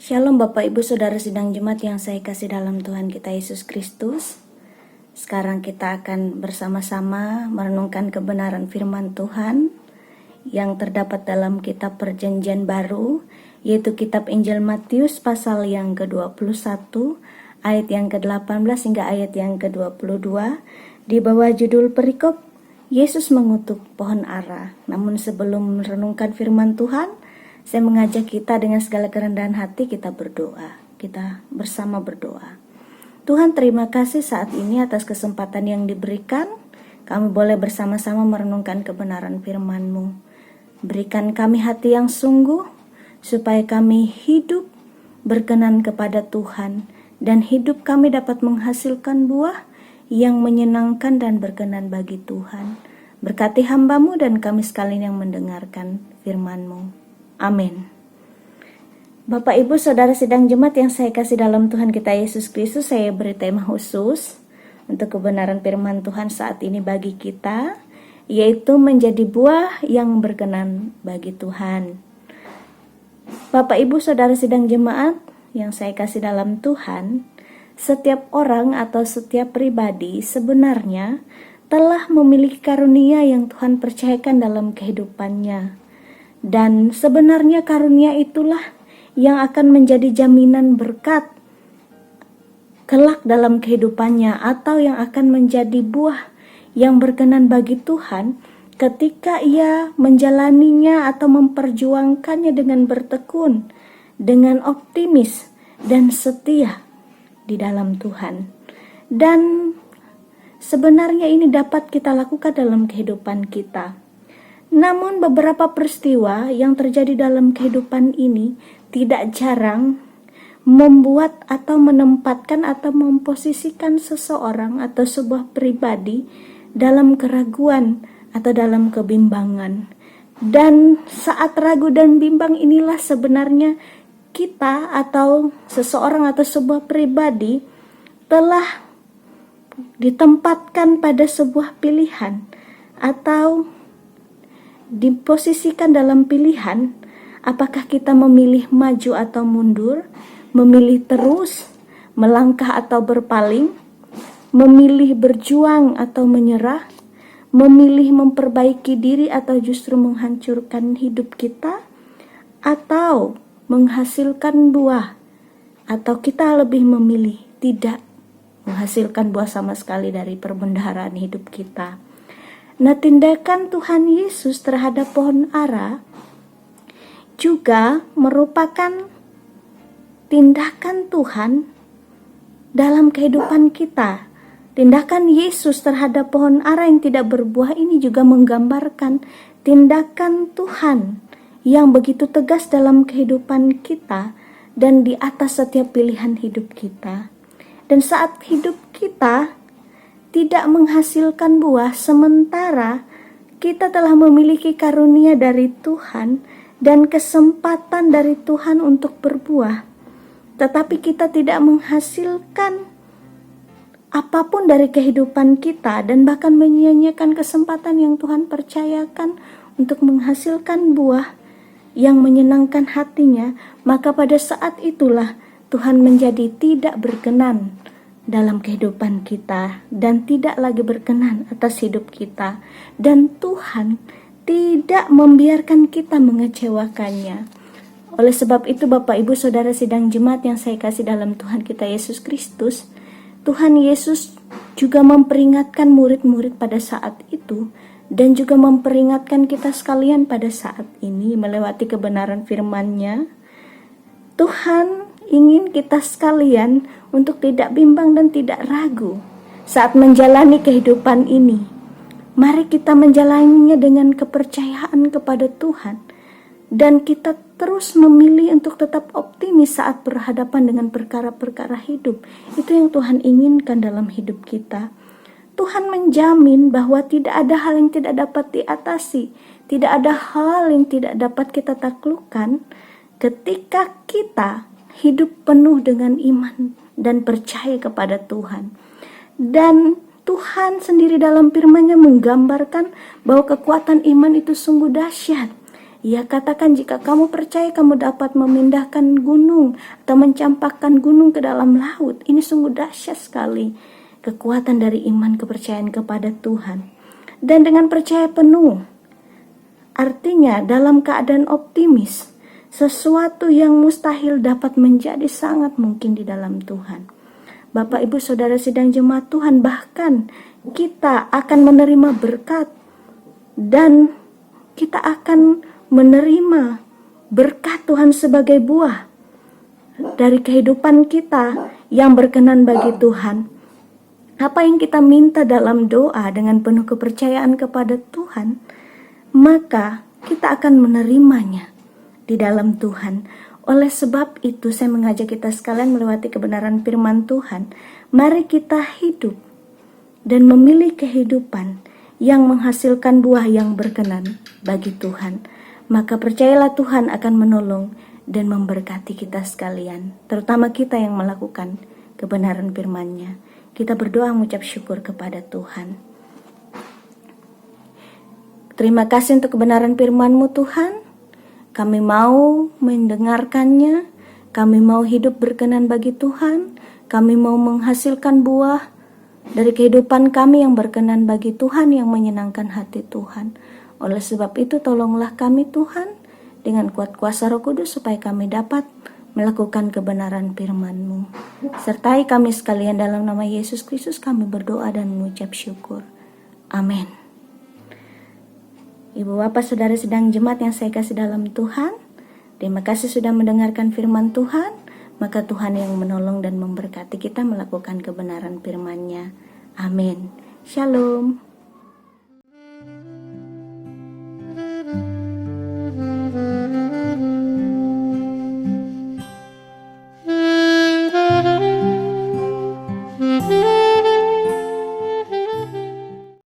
Shalom Bapak Ibu Saudara sidang Jemaat yang saya kasih dalam Tuhan kita Yesus Kristus. Sekarang kita akan bersama-sama merenungkan kebenaran firman Tuhan yang terdapat dalam kitab Perjanjian Baru, yaitu kitab Injil Matius pasal yang ke-21, ayat yang ke-18 hingga ayat yang ke-22, di bawah judul perikop Yesus mengutuk pohon ara. Namun sebelum merenungkan firman Tuhan, saya mengajak kita dengan segala kerendahan hati kita berdoa. Kita bersama berdoa. Tuhan, terima kasih saat ini atas kesempatan yang diberikan. Kami boleh bersama-sama merenungkan kebenaran firman-Mu. Berikan kami hati yang sungguh, supaya kami hidup berkenan kepada Tuhan, dan hidup kami dapat menghasilkan buah yang menyenangkan dan berkenan bagi Tuhan. Berkati hamba-Mu dan kami sekalian yang mendengarkan firman-Mu. Amin. Bapak Ibu Saudara sidang jemaat yang saya kasih dalam Tuhan kita Yesus Kristus, saya beri tema khusus untuk kebenaran firman Tuhan saat ini bagi kita, yaitu menjadi buah yang berkenan bagi Tuhan. Bapak Ibu Saudara sidang jemaat yang saya kasih dalam Tuhan, setiap orang atau setiap pribadi sebenarnya telah memiliki karunia yang Tuhan percayakan dalam kehidupannya. Dan sebenarnya karunia itulah yang akan menjadi jaminan berkat kelak dalam kehidupannya, atau yang akan menjadi buah yang berkenan bagi Tuhan ketika ia menjalaninya atau memperjuangkannya dengan bertekun, dengan optimis dan setia di dalam Tuhan. Dan sebenarnya ini dapat kita lakukan dalam kehidupan kita. Namun beberapa peristiwa yang terjadi dalam kehidupan ini tidak jarang membuat atau menempatkan atau memposisikan seseorang atau sebuah pribadi dalam keraguan atau dalam kebimbangan. Dan saat ragu dan bimbang inilah sebenarnya kita atau seseorang atau sebuah pribadi telah ditempatkan pada sebuah pilihan atau diposisikan dalam pilihan, apakah kita memilih maju atau mundur, memilih terus, melangkah atau berpaling, memilih berjuang atau menyerah, memilih memperbaiki diri atau justru menghancurkan hidup kita, atau menghasilkan buah, atau kita lebih memilih tidak menghasilkan buah sama sekali dari perbendaharaan hidup kita. Nah, tindakan Tuhan Yesus terhadap pohon ara juga merupakan tindakan Tuhan dalam kehidupan kita. Tindakan Yesus terhadap pohon ara yang tidak berbuah ini juga menggambarkan tindakan Tuhan yang begitu tegas dalam kehidupan kita dan di atas setiap pilihan hidup kita. Dan saat hidup kita tidak menghasilkan buah, sementara kita telah memiliki karunia dari Tuhan dan kesempatan dari Tuhan untuk berbuah, tetapi kita tidak menghasilkan apapun dari kehidupan kita dan bahkan menyia-nyiakan kesempatan yang Tuhan percayakan untuk menghasilkan buah yang menyenangkan hatinya, maka pada saat itulah Tuhan menjadi tidak berkenan dalam kehidupan kita dan tidak lagi berkenan atas hidup kita, dan Tuhan tidak membiarkan kita mengecewakannya. Oleh sebab itu Bapak Ibu Saudara sidang jemaat yang saya kasih dalam Tuhan kita Yesus Kristus, Tuhan Yesus juga memperingatkan murid-murid pada saat itu dan juga memperingatkan kita sekalian pada saat ini melewati kebenaran firman-Nya. Tuhan ingin kita sekalian untuk tidak bimbang dan tidak ragu saat menjalani kehidupan ini. Mari kita menjalaninya dengan kepercayaan kepada Tuhan, dan kita terus memilih untuk tetap optimis saat berhadapan dengan perkara-perkara hidup. Itu yang Tuhan inginkan dalam hidup kita. Tuhan menjamin bahwa tidak ada hal yang tidak dapat diatasi, tidak ada hal yang tidak dapat kita taklukkan ketika kita hidup penuh dengan iman dan percaya kepada Tuhan. Dan Tuhan sendiri dalam firman-Nya menggambarkan bahwa kekuatan iman itu sungguh dahsyat, Ya, katakan jika kamu percaya kamu dapat memindahkan gunung atau mencampakkan gunung ke dalam laut. Ini sungguh dahsyat sekali. Kekuatan dari iman kepercayaan kepada Tuhan. Dan dengan percaya penuh. Artinya dalam keadaan optimis. Sesuatu yang mustahil dapat menjadi sangat mungkin di dalam Tuhan. Bapak, Ibu, Saudara sidang jemaat Tuhan, bahkan kita akan menerima berkat. Dan kita akan menerima berkat Tuhan sebagai buah dari kehidupan kita yang berkenan bagi Tuhan. Apa yang kita minta dalam doa dengan penuh kepercayaan kepada Tuhan, maka kita akan menerimanya di dalam Tuhan. Oleh sebab itu saya mengajak kita sekalian melewati kebenaran firman Tuhan. Mari kita hidup dan memilih kehidupan yang menghasilkan buah yang berkenan bagi Tuhan. Maka percayalah Tuhan akan menolong dan memberkati kita sekalian, terutama kita yang melakukan kebenaran firman-Nya. Kita berdoa mengucap syukur kepada Tuhan. Terima kasih untuk kebenaran firman-Mu Tuhan. Kami mau mendengarkannya, kami mau hidup berkenan bagi Tuhan, kami mau menghasilkan buah dari kehidupan kami yang berkenan bagi Tuhan, yang menyenangkan hati Tuhan. Oleh sebab itu tolonglah kami Tuhan dengan kuat kuasa Roh Kudus supaya kami dapat melakukan kebenaran firman-Mu. Sertai kami sekalian dalam nama Yesus Kristus kami berdoa dan mengucap syukur. Amin. Ibu bapak saudara sidang jemaat yang saya kasih dalam Tuhan, terima kasih sudah mendengarkan firman Tuhan. Maka Tuhan yang menolong dan memberkati kita melakukan kebenaran firman-Nya. Amin. Shalom.